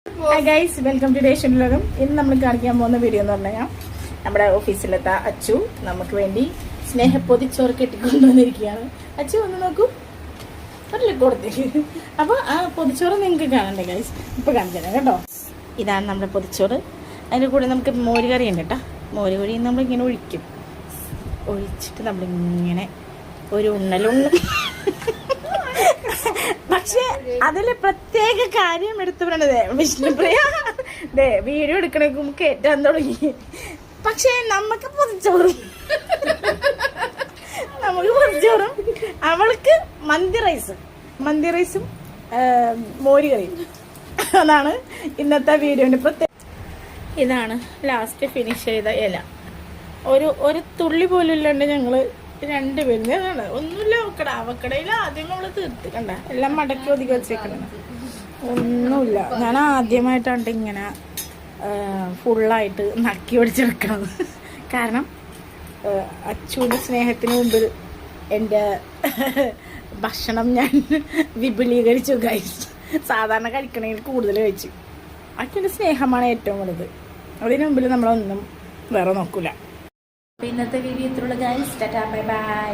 Hi guys, welcome to ഡേഷൻ ലോകം. ഇന്ന് നമ്മൾ കാണിക്കാൻ പോകുന്ന വീഡിയോ എന്ന് പറഞ്ഞു കഴിഞ്ഞാൽ നമ്മുടെ ഓഫീസിലെത്താ അച്ചു നമുക്ക് വേണ്ടി സ്നേഹപ്പൊതിച്ചോറ് കെട്ടിക്കൊണ്ടുവന്നിരിക്കുകയാണ്. അച്ചു ഒന്ന് നോക്കൂ, ഒരു ലുക്ക് കൊടുത്തേക്ക്. അപ്പോൾ ആ പൊതിച്ചോറ് നിങ്ങൾക്ക് കാണണ്ടേ ഗൈസ്, ഇപ്പോൾ കാണിച്ചു തരാം കേട്ടോ. ഇതാണ് നമ്മുടെ പൊതിച്ചോറ്. അതിൻ്റെ കൂടെ നമുക്ക് മോരുകറി ഉണ്ട് കേട്ടോ. മോരുകറി നമ്മളിങ്ങനെ ഒഴിച്ചിട്ട് നമ്മളിങ്ങനെ ഒരു ഉണ്ണലുണ്ണും. പക്ഷെ അതില് പ്രത്യേക കാര്യം എടുത്തു പറയണത് വിഷ്ണുപ്രിയ വീഡിയോ എടുക്കണേക്കും കേറ്റാൻ തുടങ്ങി. പക്ഷെ നമുക്ക് പൊതിച്ചോറും അവൾക്ക് മന്തി റൈസും മോരുകറിയും. അതാണ് ഇന്നത്തെ വീഡിയോന്റെ പ്രത്യേക. ഇതാണ് ലാസ്റ്റ് ഫിനിഷ് ചെയ്ത ഇല. ഒരു തുള്ളി പോലും ഇല്ലാണ്ട് ഞങ്ങള് രണ്ടുപേരും ഒന്നുമില്ല. അവക്കടയിൽ ആദ്യം നമ്മള് തീർത്ത് കണ്ട എല്ലാം മടക്കി ഒതുക്കി വെച്ചേക്കണ ഒന്നുമില്ല. ഞാൻ ആദ്യമായിട്ടാണ് ഇങ്ങനെ ഫുള്ളായിട്ട് നക്കി ഒടിച്ചെടുക്കണത്. കാരണം അച്ചുവിൻ്റെ സ്നേഹത്തിന് മുമ്പിൽ എൻ്റെ ഭക്ഷണം ഞാൻ വിപുലീകരിച്ചു ഗൈസ്. സാധാരണ കഴിക്കണമെങ്കിൽ കൂടുതൽ കഴിച്ചു. അച്ചുവിൻ്റെ സ്നേഹമാണ് ഏറ്റവും വലുത്. അതിന് മുമ്പിൽ നമ്മളൊന്നും വേറെ നോക്കൂല. ഇന്നത്തെ വീഡിയോ ഇത്രയുള്ള ഗൈസ്. Tata, bye bye.